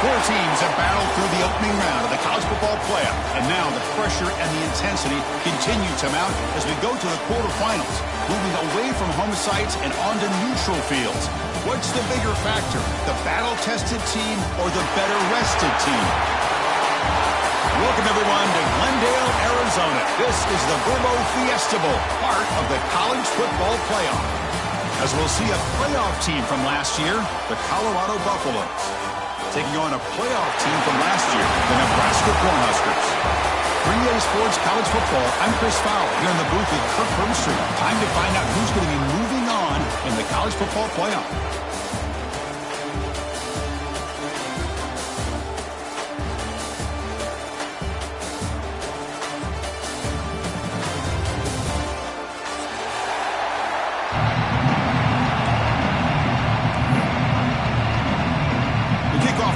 Four teams have battled through the opening round of the college football playoff, and now the pressure and the intensity continue to mount as we go to the quarterfinals, moving away from home sites and onto neutral fields. What's the bigger factor, the battle-tested team or the better-rested team? Welcome, everyone, to Glendale, Arizona. This is the Verbo Fiesta Bowl, part of the college football playoff. As we'll see a playoff team from last year, the Colorado Buffaloes, taking on a playoff team from last year, the Nebraska Cornhuskers. 3A Sports College Football, I'm Chris Fowler, here in the booth with Kirk Herbstreit. Time to find out who's going to be moving on in the college football playoff.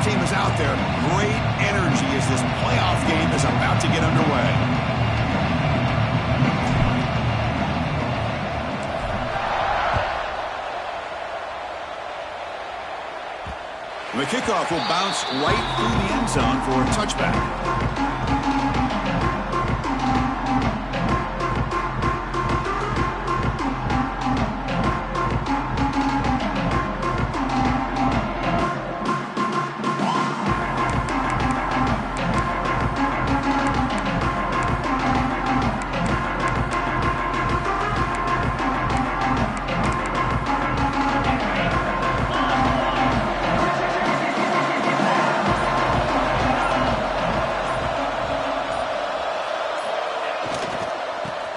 Team is out there. Great energy as this playoff game is about to get underway. The kickoff will bounce right through the end zone for a touchback.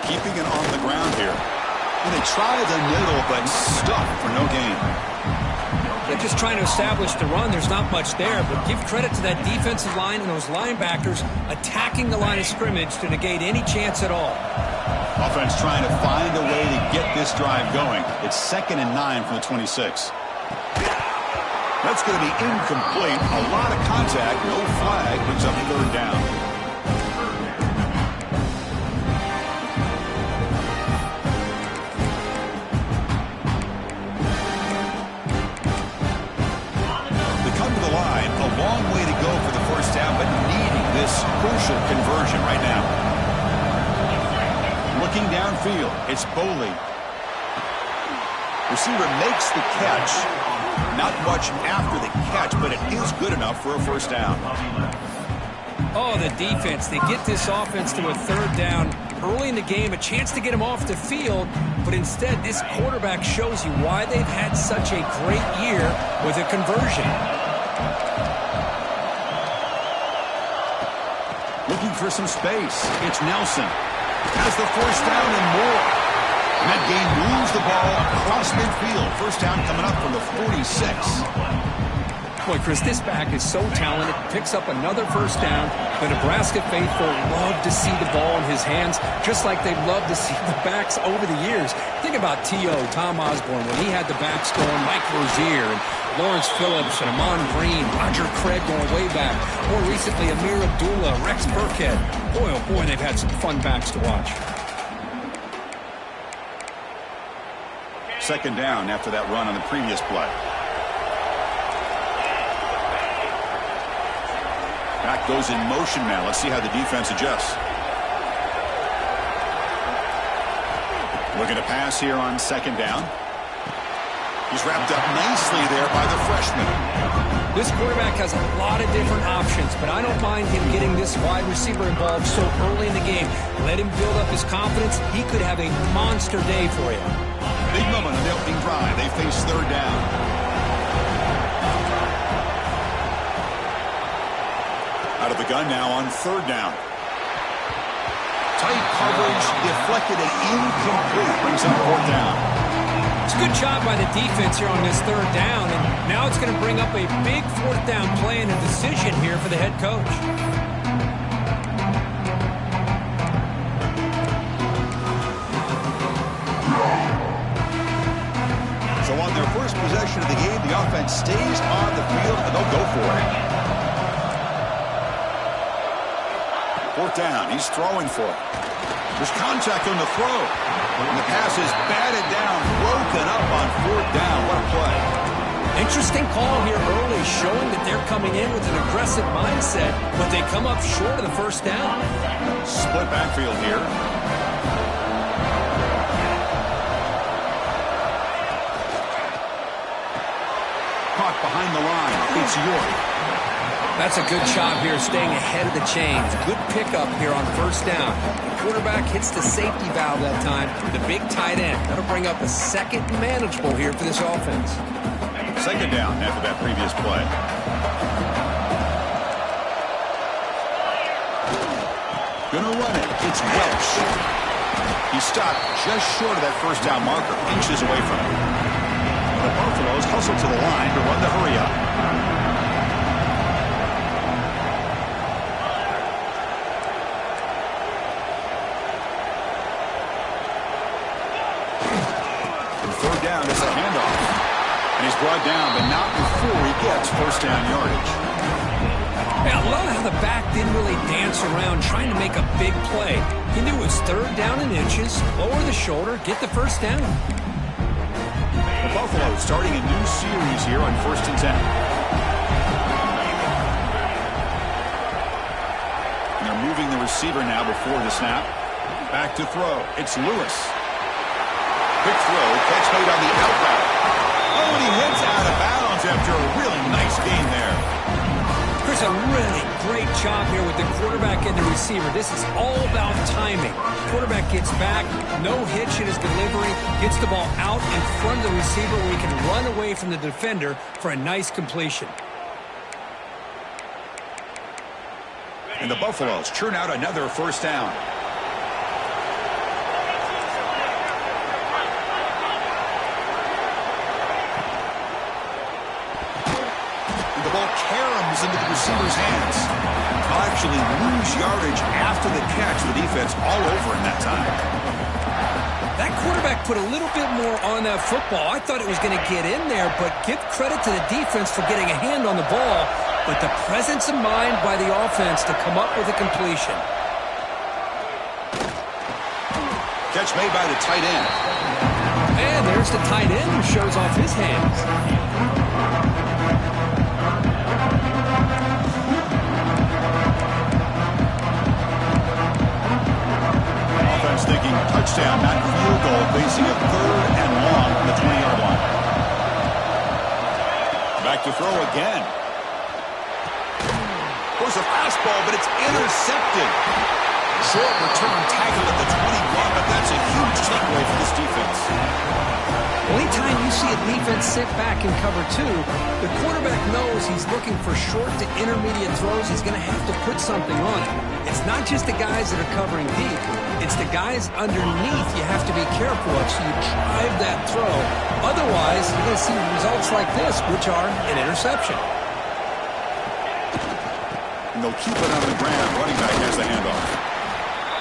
Keeping it on the ground here. And they try the middle, but stuffed for no gain. They're just trying to establish the run. There's not much there, but give credit to that defensive line and those linebackers attacking the line of scrimmage to negate any chance at all. Offense trying to find a way to get this drive going. It's 2nd and 9 from the 26. That's going to be incomplete. A lot of contact, no flag, brings up 3rd down. Long way to go for the first down, but needing this crucial conversion right now. Looking downfield, it's Boley. Receiver makes the catch. Not much after the catch, but it is good enough for a first down. Oh, the defense. They get this offense to a 3rd down early in the game, a chance to get him off the field, but instead this quarterback shows you why they've had such a great year with a conversion. Looking for some space. It's Nelson. Has the 1st down and more. And that gain moves the ball across midfield. First down coming up from the 46. Boy, Chris, this back is so talented. Picks up another first down. The Nebraska faithful love to see the ball in his hands, just like they've loved to see the backs over the years. Think about T.O., Tom Osborne, when he had the backs going, Mike Rozier, and Lawrence Phillips, and Amon Green, Roger Craig going way back. More recently, Amir Abdullah, Rex Burkhead. Boy, oh boy, they've had some fun backs to watch. 2nd down after that run on the previous play. Back goes in motion now. Let's see how the defense adjusts. Looking to pass here on 2nd down. He's wrapped up nicely there by the freshman. This quarterback has a lot of different options, but I don't mind him getting this wide receiver involved so early in the game. Let him build up his confidence. He could have a monster day for you. Big moment on the opening drive. They face 3rd down. Out of the gun now on 3rd down. Tight coverage deflected and incomplete. Brings up fourth down. It's a good job by the defense here on this third down, and now it's going to bring up a big fourth down play and a decision here for the head coach. So on their first possession of the game, the offense stays on the field, and they'll go for it. Fourth down, he's throwing for it. There's contact on the throw. And the pass is batted down, broken up on fourth down. What a play. Interesting call here early, showing that they're coming in with an aggressive mindset, but they come up short of the first down. Split backfield here. Caught behind the line. It's York. That's a good job here, staying ahead of the chains. Good pickup here on first down. The quarterback hits the safety valve that time. The big tight end. That'll bring up a second manageable here for this offense. Second down after that previous play. Gonna run it. It's Welch. He stopped just short of that first down marker, inches away from it. The Buffaloes hustle to the line to run the hurry up. Third down is a handoff. And he's brought down, but not before he gets first down yardage. Yeah, I love how the back didn't really dance around trying to make a big play. He knew it was third down and inches, lower the shoulder, get the first down. The Buffaloes starting a new series here on 1st and 10. And they're moving the receiver now before the snap. Back to throw. It's Lewis. Quick throw, catch made on the outbound. Oh, and he heads out of bounds after a really nice gain there. There's a really great job here with the quarterback and the receiver. This is all about timing. Quarterback gets back, no hitch in his delivery, gets the ball out in front of the receiver where he can run away from the defender for a nice completion. And the Buffaloes churn out another first down. The ball caroms into the receiver's hands. He'll actually lose yardage after the catch. The defense all over him that time. That quarterback put a little bit more on that football. I thought it was going to get in there, but give credit to the defense for getting a hand on the ball. But the presence of mind by the offense to come up with a completion. Catch made by the tight end. And there's the tight end who shows off his hands. Thinking touchdown, not field goal, facing a third and long on the 20-yard line. Back to throw again. Goes a fastball, but it's intercepted. Short return tackled at the 21, but that's a huge takeaway for this defense. Anytime you see a defense sit back and cover two, the quarterback knows he's looking for short to intermediate throws. He's going to have to put something on it. It's not just the guys that are covering deep. It's the guys underneath you have to be careful of, so you drive that throw. Otherwise, you're going to see results like this, which are an interception. And they'll keep it on the ground. Running back has the handoff.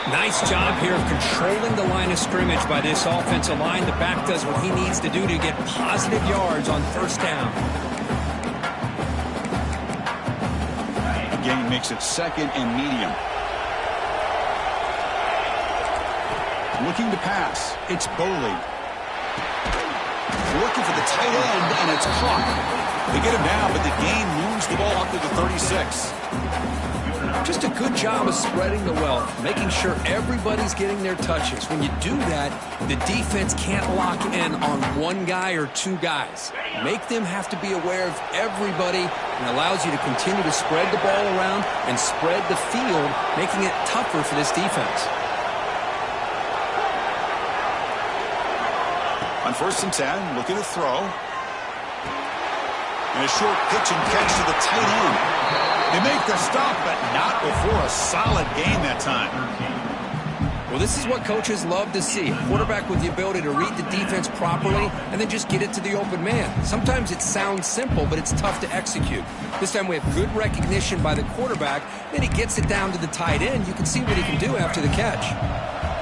Nice job here of controlling the line of scrimmage by this offensive line. The back does what he needs to do to get positive yards on first down. Again, makes it second and medium. Looking to pass. It's Boley. Looking for the tight end, and it's caught. They get him down, but the gain moves the ball up to the 36. Just a good job of spreading the wealth, making sure everybody's getting their touches. When you do that, the defense can't lock in on one guy or two guys. Make them have to be aware of everybody, and allows you to continue to spread the ball around and spread the field, making it tougher for this defense. On 1st and 10, looking to throw. And a short pitch and catch to the tight end. They make the stop, but not before a solid gain that time. Well, this is what coaches love to see. A quarterback with the ability to read the defense properly and then just get it to the open man. Sometimes it sounds simple, but it's tough to execute. This time we have good recognition by the quarterback. Then he gets it down to the tight end. You can see what he can do after the catch.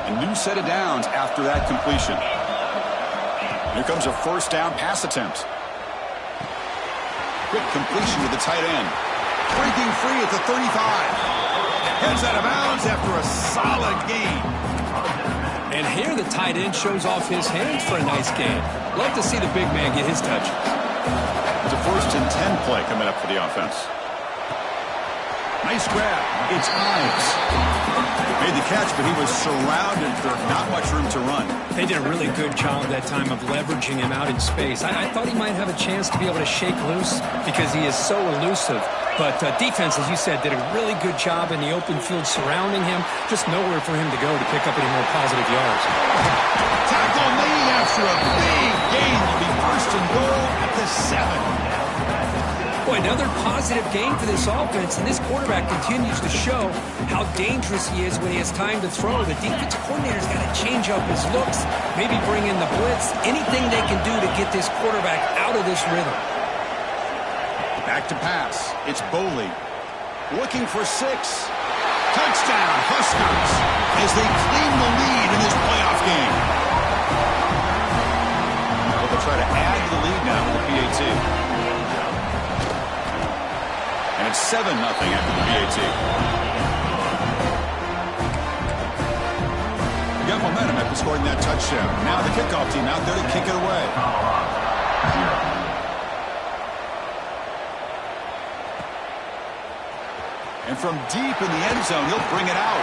A new set of downs after that completion. Here comes a first down pass attempt. Quick completion to the tight end. Breaking free at the 35. Heads out of bounds after a solid gain. And here the tight end shows off his hands for a nice gain. Love to see the big man get his touch. It's a 1st and 10 play coming up for the offense. Nice grab. It's Ives. Made the catch, but he was surrounded. There's not much room to run. They did a really good job that time of leveraging him out in space. I thought he might have a chance to be able to shake loose because he is so elusive. But defense, as you said, did a really good job in the open field surrounding him. Just nowhere for him to go to pick up any more positive yards. Tackle made after a big gain. Will be 1st and goal at the 7. Boy, another positive game for this offense, and this quarterback continues to show how dangerous he is when he has time to throw. The defensive coordinator's got to change up his looks, maybe bring in the blitz, anything they can do to get this quarterback out of this rhythm. Back to pass. It's Boley. Looking for 6. Touchdown, Huskers, as they claim the lead in this playoff game. Well, they'll try to add to the lead now with the PAT. And it's 7-0 after the PAT. You got momentum after scoring that touchdown. Now the kickoff team out there to kick it away. And from deep in the end zone, he'll bring it out.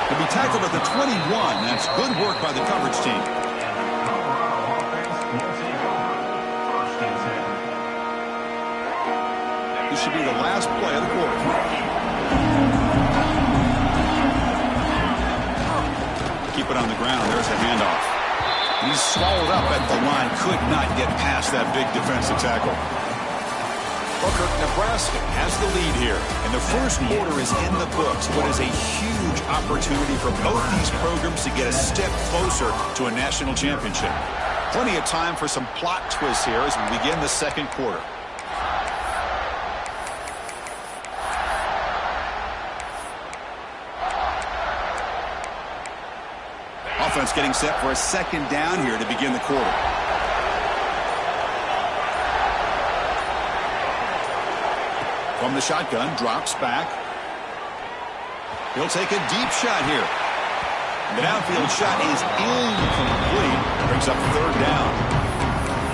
He'll be tackled at the 21. That's good work by the coverage team. This should be the last play of the quarter. Keep it on the ground. There's a handoff. He's swallowed up at the line. Could not get past that big defensive tackle. Booker, Nebraska has the lead here, and the first quarter is in the books. What is a huge opportunity for both these programs to get a step closer to a national championship. Plenty of time for some plot twists here as we begin the second quarter. Offense getting set for a second down here to begin the quarter. From the shotgun, drops back. He'll take a deep shot here. The downfield shot is incomplete. Brings up 3rd down.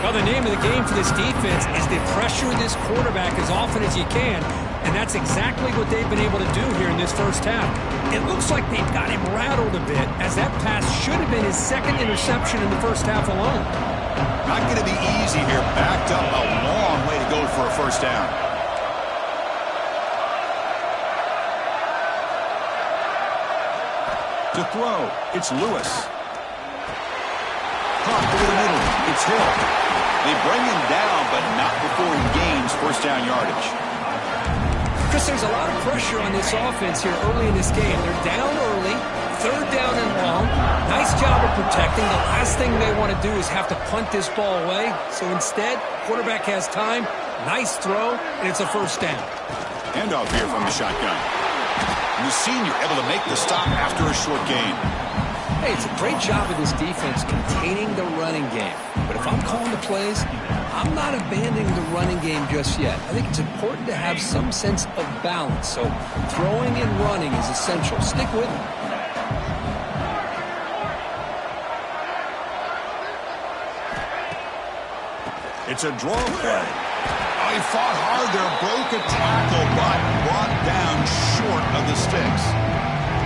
Well, the name of the game for this defense is to pressure this quarterback as often as you can, and that's exactly what they've been able to do here in this first half. It looks like they've got him rattled a bit, as that pass should have been his 2nd interception in the first half alone. Not going to be easy here. Backed up a long way to go for a first down. To throw, it's Lewis. Caught over the middle, it's Hill. They bring him down, but not before he gains first down yardage. Chris, there's a lot of pressure on this offense here early in this game. They're down early, 3rd down and long. Nice job of protecting. The last thing they want to do is have to punt this ball away. So instead, quarterback has time, nice throw, and it's a first down. Handoff here from the shotgun. And the senior able to make the stop after a short gain. Hey, it's a great job of this defense containing the running game. But if I'm calling the plays, I'm not abandoning the running game just yet. I think it's important to have some sense of balance. So throwing and running is essential. Stick with it. It's a draw play. Oh, he fought hard there, broke a tackle, but brought down short of the sticks.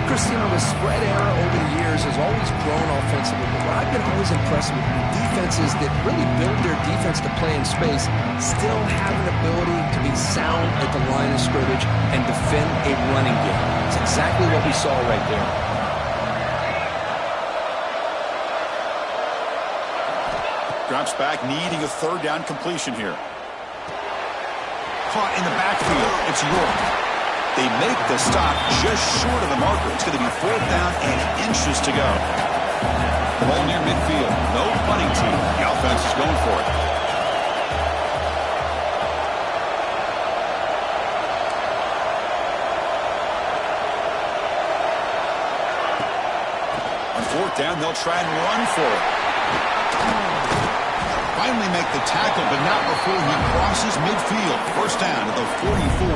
Christine, the spread era over the years has always grown offensively, but what I've been always impressed with defenses that really build their defense to play in space still have an ability to be sound at the line of scrimmage and defend a running game. It's exactly what we saw right there. Drops back, needing a 3rd down completion here. Caught in the backfield. It's York. They make the stop just short of the marker. It's going to be 4th down and inches to go. Ball near midfield. No punting team. The offense is going for it. On 4th down, they'll try and run for it. Finally make the tackle, but not before he crosses midfield. 1st down to the 44.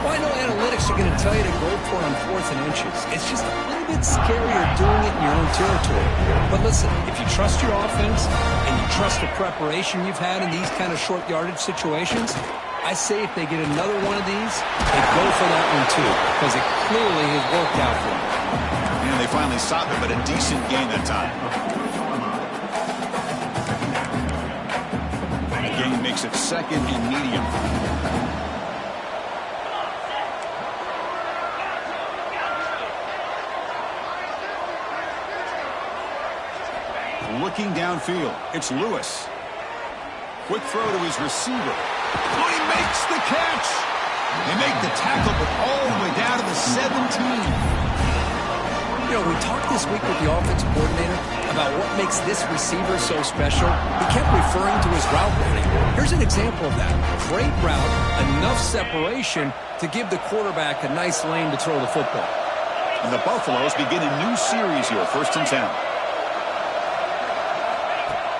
Well, I know analytics are going to tell you to go for it on 4th and inches. It's just a little bit scarier doing it in your own territory. But listen, if you trust your offense and you trust the preparation you've had in these kind of short yardage situations, I say if they get another one of these, they go for that one too, because it clearly has worked out for them. And they finally stop it, but a decent gain that time. Gain makes it 2nd and medium. Looking downfield, it's Lewis. Quick throw to his receiver. Oh, he makes the catch. They make the tackle, but all the way down to the 17. You know, we talked this week with the offensive coordinator about what makes this receiver so special. He kept referring to his route running. Here's an example of that. Great route, enough separation to give the quarterback a nice lane to throw the football. And the Buffaloes begin a new series here, 1st and 10.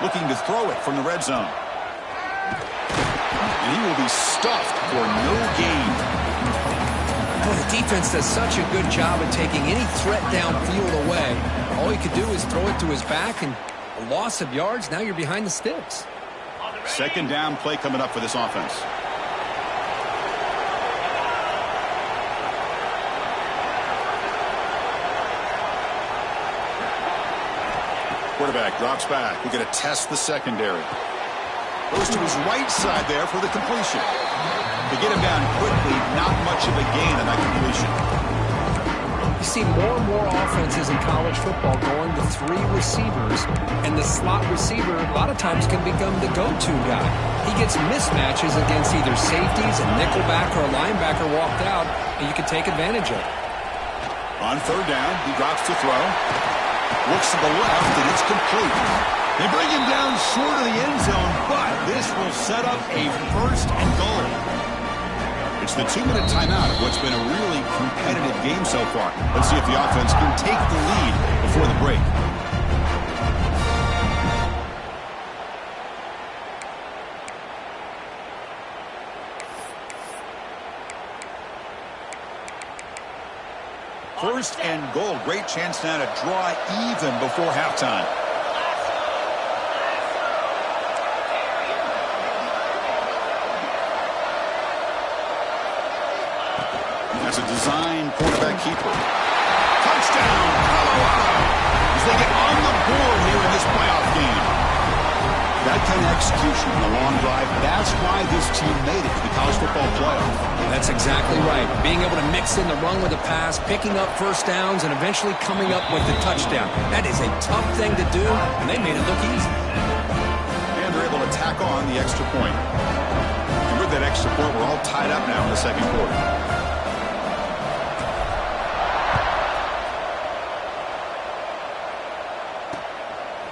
Looking to throw it from the red zone. And he will be stuffed for no gain. Well, the defense does such a good job of taking any threat downfield away. All he could do is throw it to his back, and a loss of yards, now you're behind the sticks. 2nd down play coming up for this offense. Quarterback drops back. We're going to test the secondary. Goes to his right side there for the completion. To get him down quickly, not much of a gain on that completion. You see more and more offenses in college football going to 3 receivers, and the slot receiver a lot of times can become the go-to guy. He gets mismatches against either safeties, a nickelback, or a linebacker walked out, and you can take advantage of it. On 3rd down, he drops to throw. Looks to the left, and it's complete. They bring him down short of the end zone, but this will set up a 1st and goal. It's the 2-minute timeout of what's been a really competitive game so far. Let's see if the offense can take the lead before the break. First and goal. Great chance now to draw even before halftime. That's a design quarterback keeper. Touchdown, Colorado! As they get on the board here in this playoff game. That kind of execution in the long drive, that's why this team made it to the college football playoff. That's exactly right. Being able to mix in the run with the pass, picking up 1st downs, and eventually coming up with the touchdown. That is a tough thing to do, and they made it look easy. And they're able to tack on the extra point. And with that extra point, we're all tied up now in the 2nd quarter.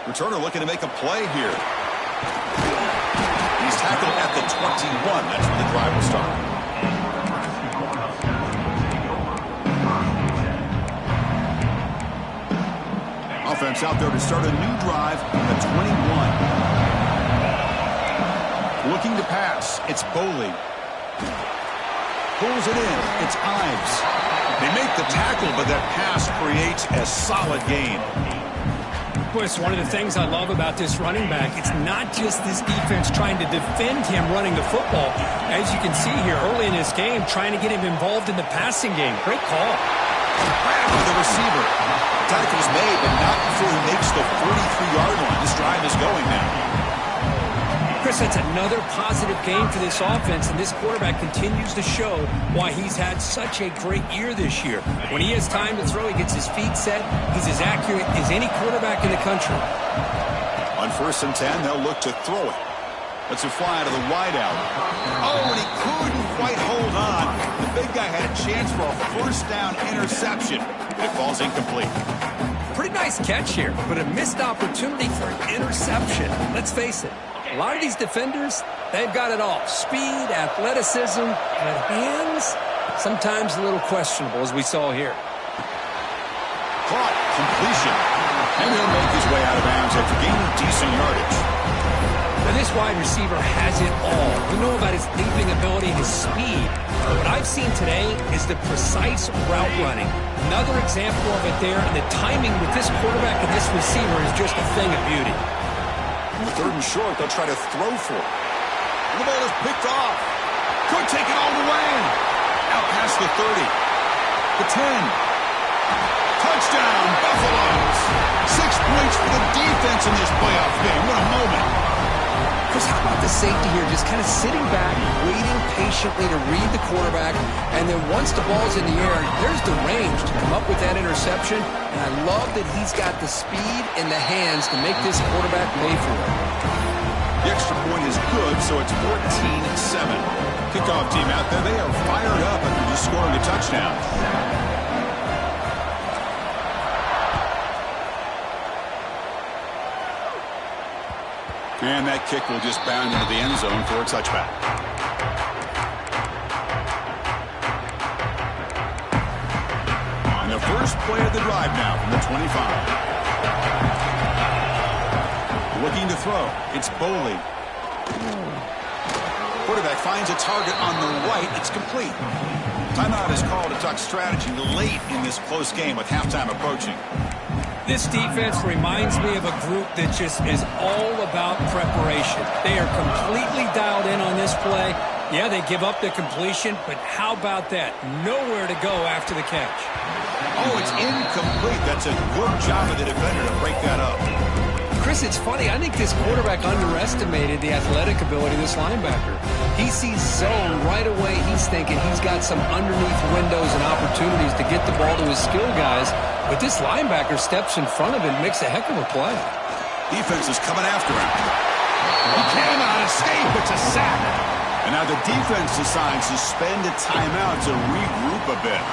Returner looking to make a play here. He's tackled at the 21. That's where the drive will start. Offense out there to start a new drive at the 21. Looking to pass. It's Boley. Pulls it in. It's Ives. They make the tackle, but that pass creates a solid gain. It's one of the things I love about this running back. It's not just this defense trying to defend him running the football. As you can see here early in this game, trying to get him involved in the passing game. Great call. Grab for the receiver. Tackle is made, but not before he makes the 43-yard line. This drive is going now. Chris, that's another positive game for this offense, and this quarterback continues to show why he's had such a great year this year. When he has time to throw, he gets his feet set. He's as accurate as any quarterback in the country. On 1st and 10, they'll look to throw it. That's a fly to the wideout. Oh, and he couldn't quite hold on. The big guy had a chance for a first down interception, but it falls incomplete. Pretty nice catch here, but a missed opportunity for an interception. Let's face it, a lot of these defenders, they've got it all. Speed, athleticism, but hands, sometimes a little questionable, as we saw here. Caught, completion, and he'll make his way out of bounds after gaining decent yardage. Now this wide receiver has it all. We know about his leaping ability, his speed. But what I've seen today is the precise route running. Another example of it there, and the timing with this quarterback and this receiver is just a thing of beauty. On the 3rd and short, they'll try to throw for it. And the ball is picked off. Could take it all the way. Out past the 30. The 10. Touchdown, Buffaloes. 6 points for the defense in this playoff game. What a moment. Chris, how about the safety here, just kind of sitting back, waiting patiently to read the quarterback, and then once the ball's in the air, there's the range to come up with that interception, and I love that he's got the speed and the hands to make this quarterback pay for it. The extra point is good, so it's 14-7. Kickoff team out there, they are fired up after just scoring a touchdown. And that kick will just bound into the end zone for a touchback. And the first play of the drive now from the 25. Looking to throw. It's Boley. Quarterback finds a target on the right. It's complete. Timeout is called to talk strategy late in this close game with halftime approaching. This defense reminds me of a group that just is all about preparation. They are completely dialed in on this play. Yeah, they give up the completion, but how about that? Nowhere to go after the catch. Oh, it's incomplete. That's a good job of the defender to break that up. Chris, it's funny. I think this quarterback underestimated the athletic ability of this linebacker. He sees zone right away. He's thinking he's got some underneath windows and opportunities to get the ball to his skill guys. But this linebacker steps in front of him and makes a heck of a play. Defense is coming after him. He cannot escape. It's a sack. And now the defense decides to spend a timeout to regroup a bit.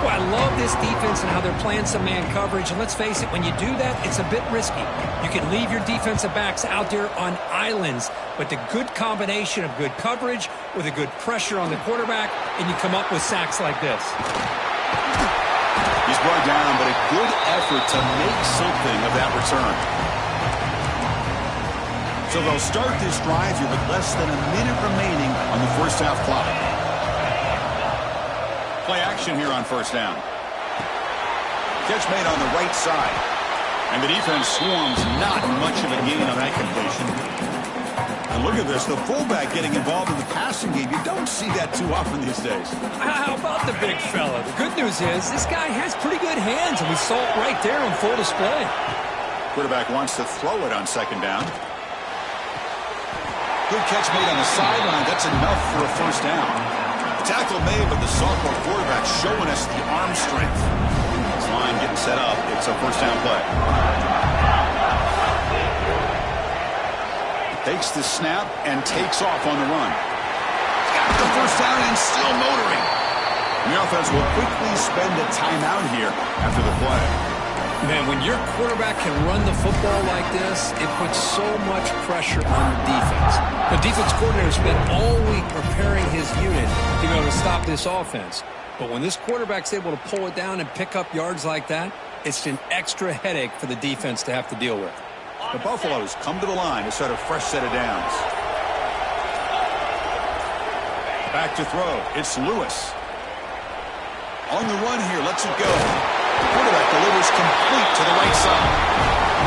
Well, I love this defense and how they're playing some man coverage. And let's face it, when you do that, it's a bit risky. You can leave your defensive backs out there on islands. But the good combination of good coverage with a good pressure on the quarterback, and you come up with sacks like this. He's brought down, but a good effort to make something of that return. So they'll start this drive here with less than a minute remaining on the first half clock. Play action here on first down. Catch made on the right side. And the defense swarms, not much of a gain on that completion. And look at this, the fullback getting involved in the passing game. You don't see that too often these days. How about the big fella? The good news is this guy has pretty good hands, and we saw it right there on full display. Quarterback wants to throw it on second down. Good catch made on the sideline. That's enough for a first down. The tackle made, but the sophomore quarterback showing us the arm strength. This line getting set up. It's a first down play. Takes the snap and takes off on the run. Got the first down and still motoring. The offense will quickly spend a timeout here after the play. Man, when your quarterback can run the football like this, it puts so much pressure on the defense. The defense coordinator spent all week preparing his unit to be able to stop this offense. But when this quarterback's able to pull it down and pick up yards like that, it's an extra headache for the defense to have to deal with. The Buffaloes come to the line to start a fresh set of downs. Back to throw. It's Lewis. On the run here. Lets it go. The quarterback delivers complete to the right side.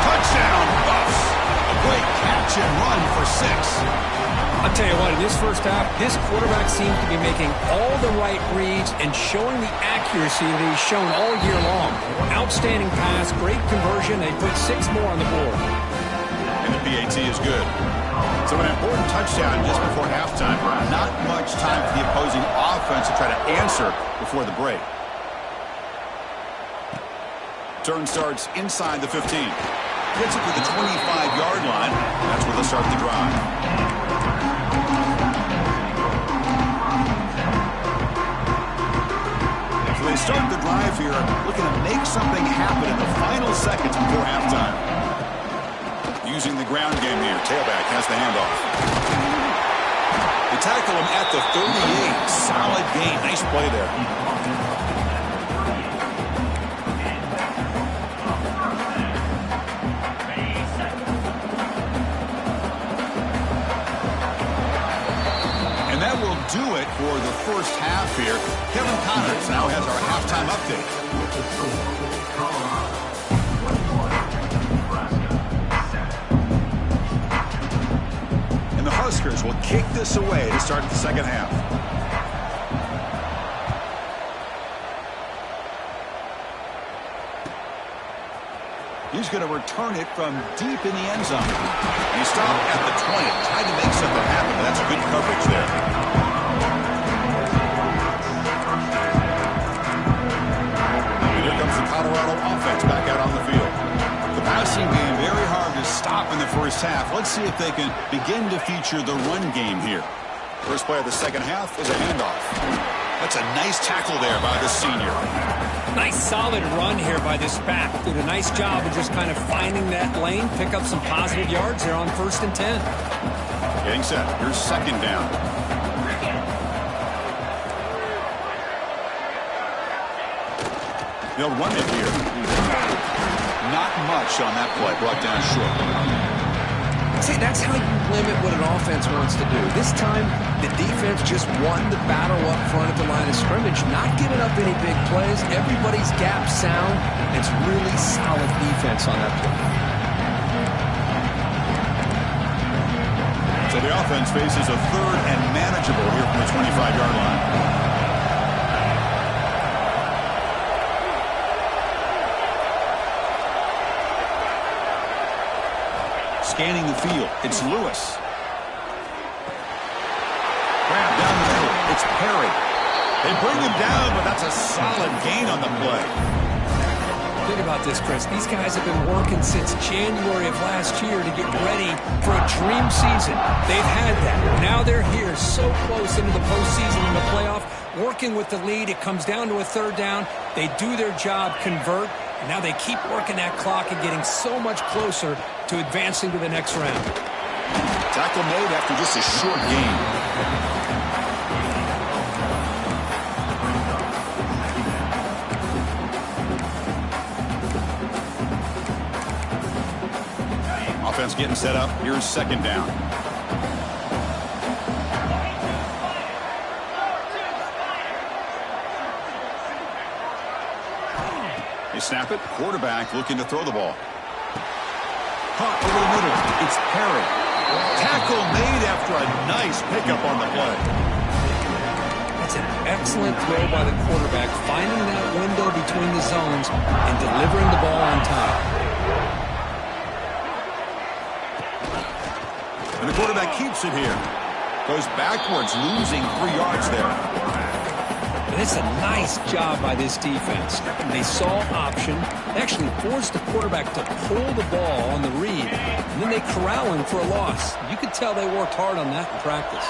Touchdown, Buffs. A great catch and run for 6. I'll tell you what, in this first half, this quarterback seems to be making all the right reads and showing the accuracy that he's shown all year long. Outstanding pass, great conversion. They put 6 more on the board. And the PAT is good. So an important touchdown just before halftime. Not much time for the opposing offense to try to answer before the break. Turn starts inside the 15. Gets it to the 25-yard line. That's where they'll start the drive. So they start the drive here, looking to make something happen in the final seconds before halftime. Using the ground game here. Tailback has the handoff. They tackle him at the 38. Solid gain. Nice play there. And that will do it for the first half here. Kevin Connors now has our halftime update. And the Huskers will kick this away to start the second half. He's going to return it from deep in the end zone. And he stopped at the 20. Tried to make something happen, but that's good coverage there. And here comes the Colorado offense back out on the field. The passing game very hard to stop in the first half. Let's see if they can begin to feature the run game here. First play of the second half is a handoff. That's a nice tackle there by the senior. Nice solid run here by this back. Did a nice job of just kind of finding that lane, pick up some positive yards there on 1st and 10. Getting set. Here's second down. They'll run it here. Not much on that play. Brought down short. See, that's how you limit what an offense wants to do. This time, the defense just won the battle up front at the line of scrimmage, not giving up any big plays. Everybody's gap sound. It's really solid defense on that play. So the offense faces a third and manageable here from the 25-yard line. Scanning the field, it's Lewis. Grab down the middle, it's Perry. They bring him down, but that's a solid gain on the play. Think about this, Chris. These guys have been working since January of last year to get ready for a dream season. They've had that. Now they're here so close into the postseason and the playoff, working with the lead. It comes down to a third down. They do their job, convert. And now they keep working that clock and getting so much closer to advancing to the next round. Tackle made after just a short gain. Offense getting set up. Here's second down. They snap it. Quarterback looking to throw the ball. Caught over the middle. It's Perry. Tackle made after a nice pickup on the play. That's an excellent throw by the quarterback, finding that window between the zones and delivering the ball on time. And the quarterback keeps it here. Goes backwards, losing 3 yards there. And it's a nice job by this defense. They saw option. They actually forced the quarterback to pull the ball on the read, and then they corral him for a loss. You could tell they worked hard on that in practice.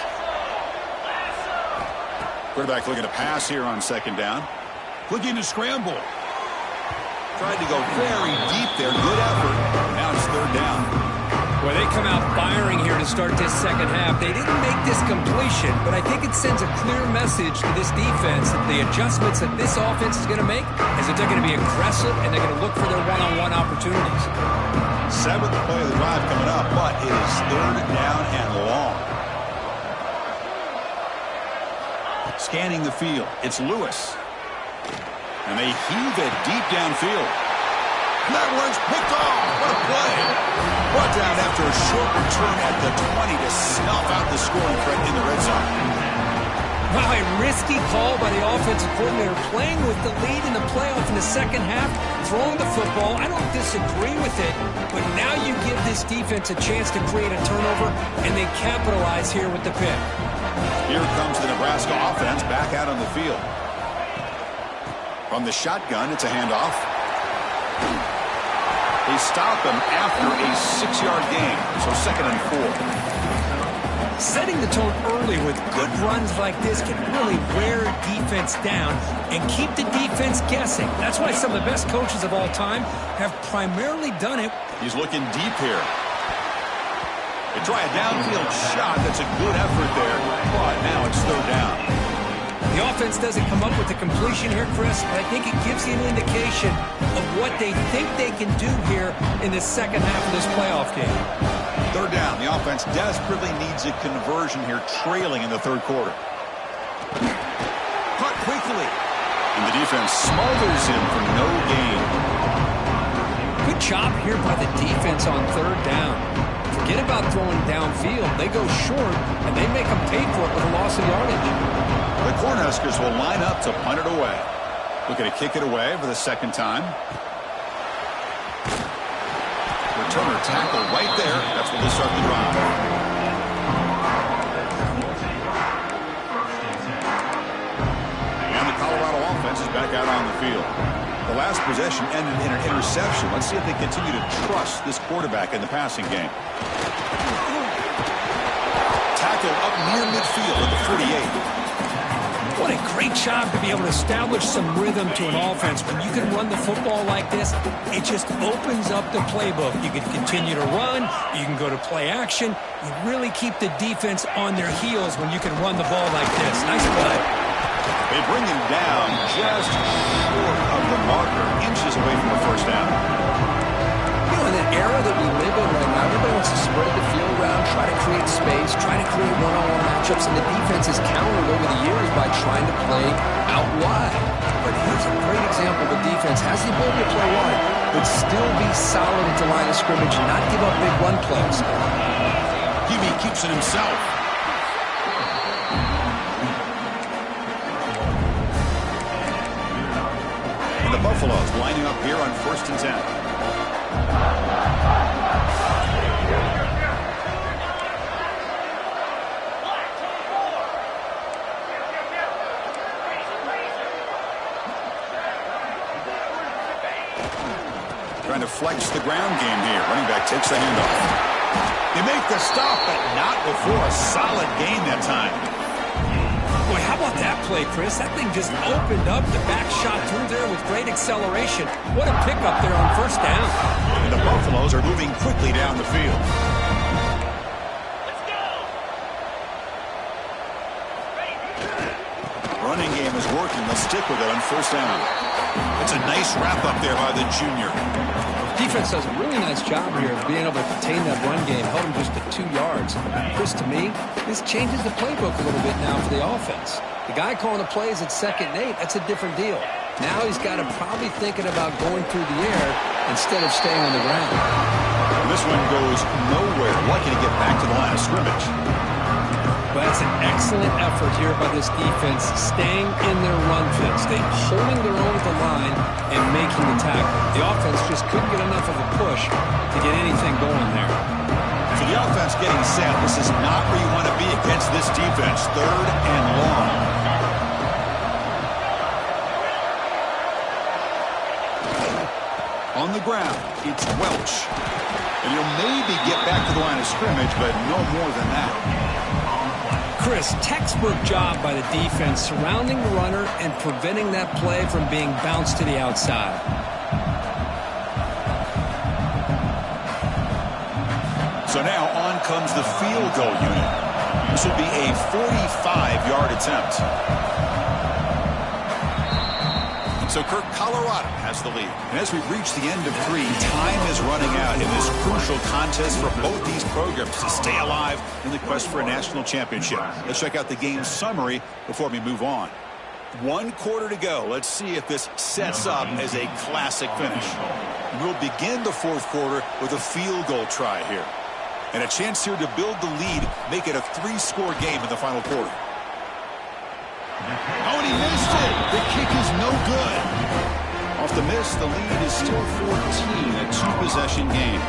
Quarterback looking to pass here on second down. Looking to scramble. Tried to go very deep there. Good effort. Now it's third down. Well, they come out firing here to start this second half. They didn't make this completion, but I think it sends a clear message to this defense that the adjustments that this offense is going to make is that they're going to be aggressive and they're going to look for their one-on-one opportunities. 7th play of the drive coming up, but it is third down and long. Scanning the field, it's Lewis. And they heave it deep downfield. That one's picked off. What a play. Brought down after a short return at the 20 to snuff out the scoring threat in the red zone. Wow, a risky call by the offensive coordinator, playing with the lead in the playoff in the second half, throwing the football. I don't disagree with it, but now you give this defense a chance to create a turnover, and they capitalize here with the pick. Here comes the Nebraska offense back out on the field. From the shotgun, it's a handoff. They stop him after a 6-yard gain, so 2nd and 4. Setting the tone early with good runs like this can really wear a defense down and keep the defense guessing. That's why some of the best coaches of all time have primarily done it. He's looking deep here. They try a downfield shot. That's a good effort there, but now it's third down. The offense doesn't come up with the completion here, Chris, but I think it gives you an indication of what they think they can do here in the second half of this playoff game. Third down. The offense desperately needs a conversion here, trailing in the third quarter. Cut quickly. And the defense smothers him for no gain. Good job here by the defense on third down. Forget about throwing downfield. They go short, and they make them pay for it with a loss of yardage. The Cornhuskers will line up to punt it away. Looking to kick it away for the second time. Returner tackle right there. That's where they start the drive. And the Colorado offense is back out on the field. The last possession ended in an interception. Let's see if they continue to trust this quarterback in the passing game. Tackle up near midfield at the 48. What a great job to be able to establish some rhythm to an offense. When you can run the football like this, it just opens up the playbook. You can continue to run. You can go to play action. You really keep the defense on their heels when you can run the ball like this. Nice play. They bring him down just short of the marker, inches away from the first down. You know, in that era that we live in right now, everybody wants to spread the field around, try to create space, try to create one-on-one matchups, and the defense is countered over the years by trying to play out wide. But here's a great example. The defense has the ability to play wide, but still be solid at the line of scrimmage and not give up big run plays. Hebe keeps it himself. And the Buffaloes lining up here on 1st and 10. Trying to flex the ground game here. Running back takes the handoff. They make the stop, but not before a solid gain that time. Boy, how about that play, Chris? That thing just opened up. The back shot through there with great acceleration. What a pickup there on first down. And the Buffaloes are moving quickly down the field. Running game is working. Let's stick with it on first down. It's a nice wrap up there by the junior. Defense does a really nice job here of being able to contain that run game, held him just to 2 yards. Chris, to me, this changes the playbook a little bit now for the offense. The guy calling the plays at 2nd and 8, that's a different deal. Now he's got to probably thinking about going through the air instead of staying on the ground. And this one goes nowhere. Lucky to get back to the line of scrimmage. But that's an excellent effort here by this defense, staying in their run fits. They're holding their own at the line and making the tackle. The offense just couldn't get enough of a push to get anything going there. For the offense getting set, this is not where you want to be against this defense. 3rd and long. On the ground, it's Welch. And he'll maybe get back to the line of scrimmage, but no more than that. Chris, textbook job by the defense surrounding the runner and preventing that play from being bounced to the outside. So now on comes the field goal unit. This will be a 45-yard attempt. So Kirk, Colorado has the lead. And as we reach the end of 3, time is running out in this crucial contest for both these programs to stay alive in the quest for a national championship. Let's check out the game summary before we move on. 1 quarter to go. Let's see if this sets up as a classic finish. We'll begin the 4th quarter with a field goal try here. And a chance here to build the lead, make it a 3-score game in the final quarter. Oh, and he missed it. The kick is no good. Off the miss, the lead is still 14, a 2-possession game.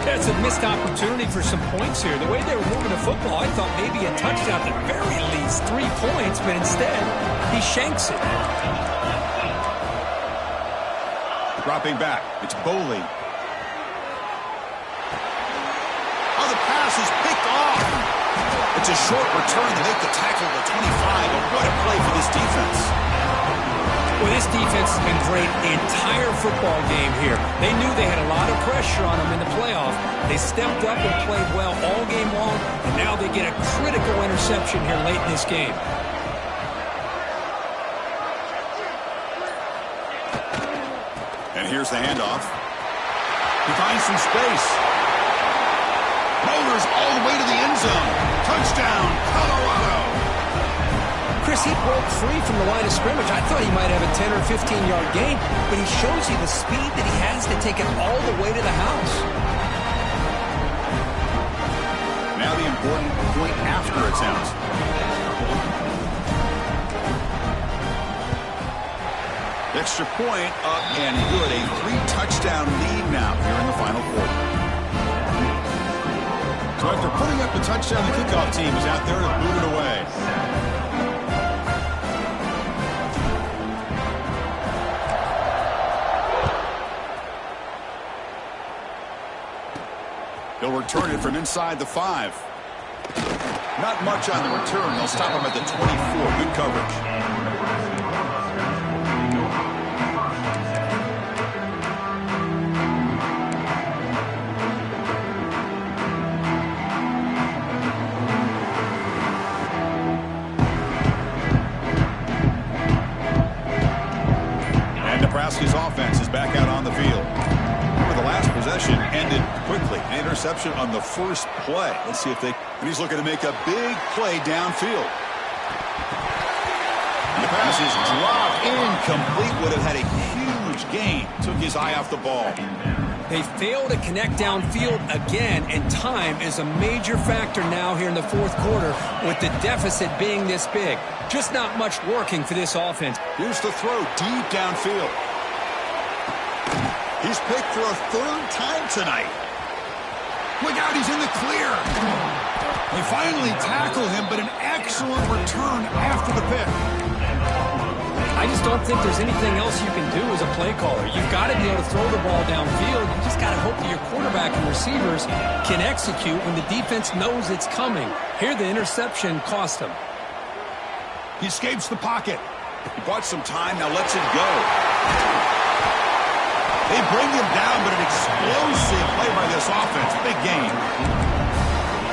That's a missed opportunity for some points here. The way they were moving the football, I thought maybe a touchdown at the very least, 3 points, but instead, he shanks it. Dropping back, it's Boley. Oh, the pass is picked off. It's a short return to make the tackle to 25, and what a play for this defense. Well, this defense has been great the entire football game here. They knew they had a lot of pressure on them in the playoff. They stepped up and played well all game long, and now they get a critical interception here late in this game. And here's the handoff. He finds some space. Rollers all the way to the end zone. Touchdown, Colorado. Chris, he broke free from the line of scrimmage. I thought he might have a 10 or 15-yard gain, but he shows you the speed that he has to take it all the way to the house. Now the important point after attempt. Extra point up and good. A 3-touchdown lead now here in the final quarter. So after putting up the touchdown, the kickoff team is out there to boot it away. They'll return it from inside the 5. Not much on the return. They'll stop him at the 24. Good coverage. Nebraska's offense is back out on the field. Remember, the last possession ended quickly. An interception on the first play. Let's see if they... And he's looking to make a big play downfield. And the pass is dropped incomplete. Would have had a huge gain. Took his eye off the ball. They fail to connect downfield again, and time is a major factor now here in the fourth quarter with the deficit being this big. Just not much working for this offense. Here's the throw deep downfield. He's picked for a 3rd time tonight. Look out, he's in the clear. They finally tackle him, but an excellent return after the pick. I just don't think there's anything else you can do as a play caller. You've got to be able to throw the ball downfield. You just got to hope that your quarterback and receivers can execute when the defense knows it's coming. Here, the interception cost him. He escapes the pocket. He bought some time, now lets it go. They bring him down, but an explosive play by this offense. Big game.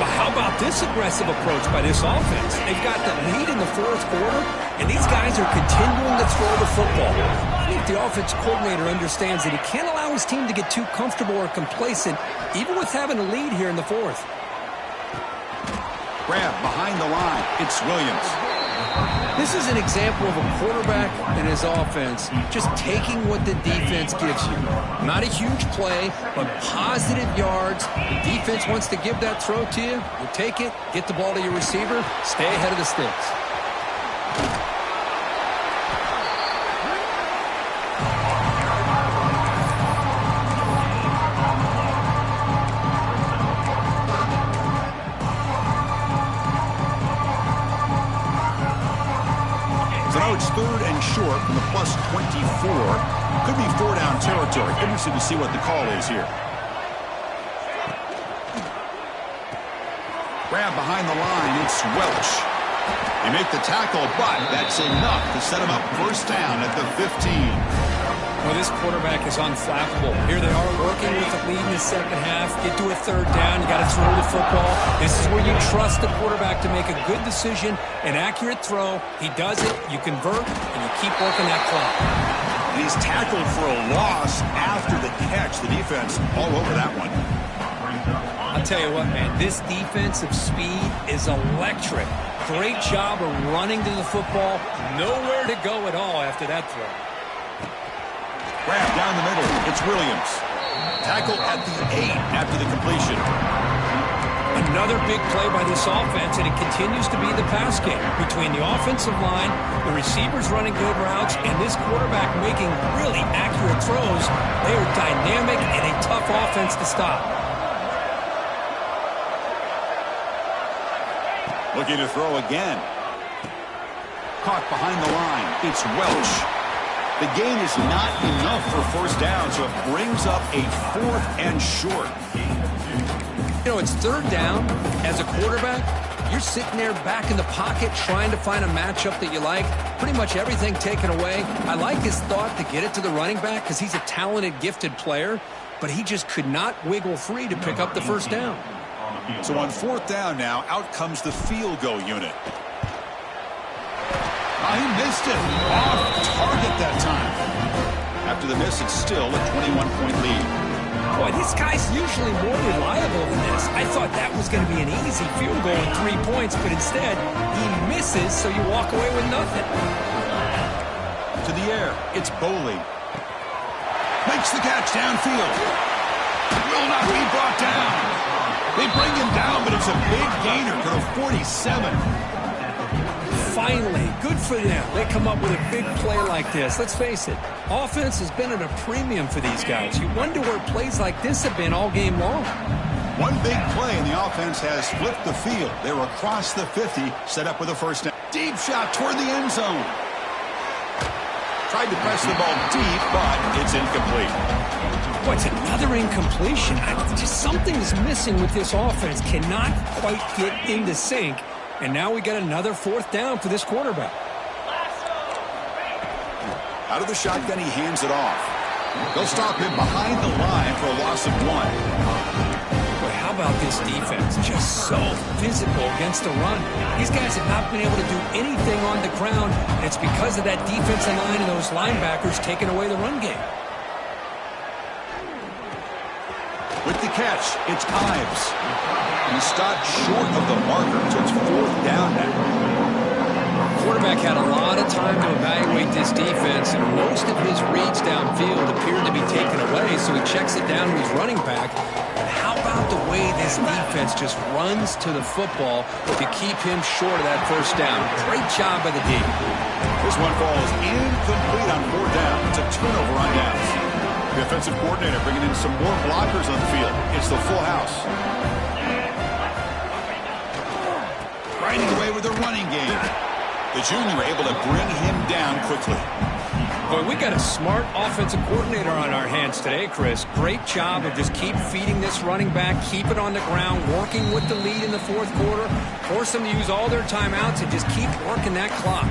But how about this aggressive approach by this offense? They've got the lead in the fourth quarter, and these guys are continuing to throw the football. I think the offense coordinator understands that he can't allow his team to get too comfortable or complacent, even with having a lead here in the fourth. Grab behind the line. It's Williams. This is an example of a quarterback and his offense just taking what the defense gives you. Not a huge play, but positive yards. The defense wants to give that throw to you. You take it, get the ball to your receiver, stay ahead of the sticks. It's 3rd and short from the plus 24. Could be 4-down territory. Interested to see what the call is here. Grab behind the line. It's Welch. They make the tackle, but that's enough to set him up 1st down at the 15. Well, this quarterback is unflappable. Here they are working with the lead in the second half. Get to a 3rd down. You got to throw the football. This is where you trust the quarterback to make a good decision, an accurate throw. He does it, you convert, and you keep working that clock. And he's tackled for a loss after the catch. The defense all over that one. I'll tell you what, man, this defensive speed is electric. Great job of running to the football. Nowhere to go at all after that throw. Grab down the middle. It's Williams. Tackle at the 8 after the completion. Another big play by this offense, and it continues to be the pass game between the offensive line, the receivers running good routes, and this quarterback making really accurate throws. They are dynamic and a tough offense to stop. Looking to throw again. Caught behind the line. It's Welch. The gain is not enough for 1st down, so it brings up a 4th and short. You know, it's 3rd down. As a quarterback, You're sitting there back in the pocket trying to find a matchup that you like. Pretty much everything taken away. I like his thought to get it to the running back because he's a talented, gifted player, but he just could not wiggle free to pick up the first down. So on 4th down now, out comes the field goal unit. He missed it. Off target that time. After the miss, it's still a 21-point lead. Boy, this guy's usually more reliable than this. I thought that was going to be an easy field goal and 3 points, but instead, he misses, so you walk away with nothing. To the air, it's Bowley. Makes the catch downfield. Will not be brought down. They bring him down, but it's a big gainer to the 47. Finally, good for them. They come up with a big play like this. Let's face it, offense has been at a premium for these guys. You wonder where plays like this have been all game long. One big play, and the offense has flipped the field. They're across the 50, set up with a first down. Deep shot toward the end zone. Tried to press the ball deep, but it's incomplete. Boy, it's another incompletion. Just something is missing with this offense. Cannot quite get into sync. And now we got another 4th down for this quarterback. Out of the shotgun, he hands it off. They'll stop him behind the line for a loss of 1. Boy, how about this defense? Just so physical against the run. These guys have not been able to do anything on the ground, and it's because of that defensive line and those linebackers taking away the run game. With the catch, it's Ives. He stopped short of the marker, so it's 4th down now. Quarterback had a lot of time to evaluate this defense, and most of his reads downfield appeared to be taken away, so he checks it down to his running back. And how about the way this defense just runs to the football to keep him short of that first down? Great job by the D. This one falls incomplete on 4th down. It's a turnover on downs. The offensive coordinator bringing in some more blockers on the field. It's the full house. Riding away with the running game. The junior able to bring him down quickly. Boy, we got a smart offensive coordinator on our hands today, Chris. Great job of just keep feeding this running back, keep it on the ground, working with the lead in the 4th quarter, force them to use all their timeouts, and just keep working that clock.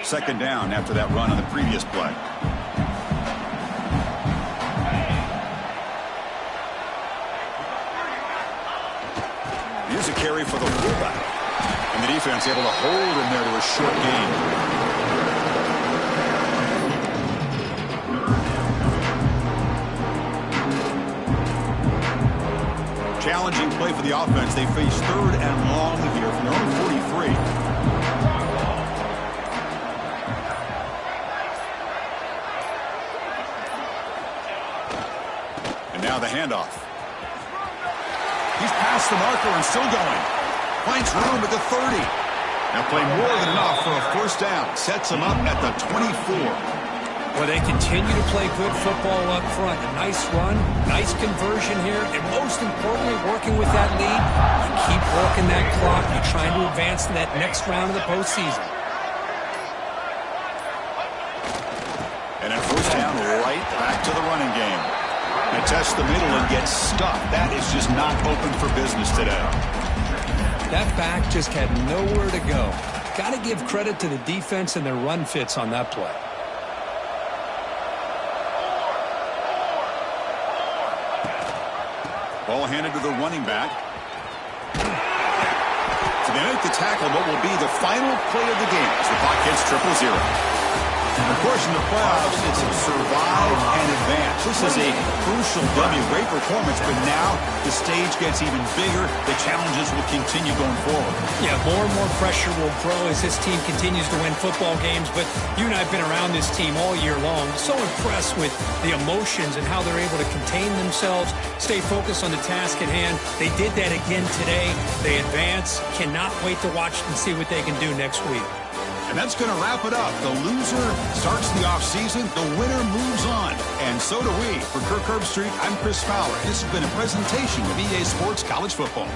Second down after that run on the previous play. Here's a carry for the fullback. And the defense able to hold him there to a short gain. Challenging play for the offense. They face 3rd and long here from their own 43. Now the handoff. He's past the marker and still going. Finds room at the 30. Now play more than enough for a first down. Sets him up at the 24. Well, they continue to play good football up front. A nice run, nice conversion here, and most importantly, working with that lead. You keep working that clock. You're trying to advance to that next round of the postseason. And a first down right back to the running game. They test the middle and get stuffed. That is just not open for business today. That back just had nowhere to go. Got to give credit to the defense and their run fits on that play. Ball handed to the running back. So they make the tackle, what will be the final play of the game as the clock hits 0-0. Of course, in the playoffs, it's survive and advance. This is a crucial W. Great performance, but now the stage gets even bigger. The challenges will continue going forward. Yeah, more and more pressure will grow as this team continues to win football games. But you and I have been around this team all year long. So impressed with the emotions and how they're able to contain themselves, stay focused on the task at hand. They did that again today. They advance. Cannot wait to watch and see what they can do next week. And that's going to wrap it up. The loser starts the offseason. The winner moves on. And so do we. For Kirk Herbstreit, I'm Chris Fowler. This has been a presentation of EA Sports College Football.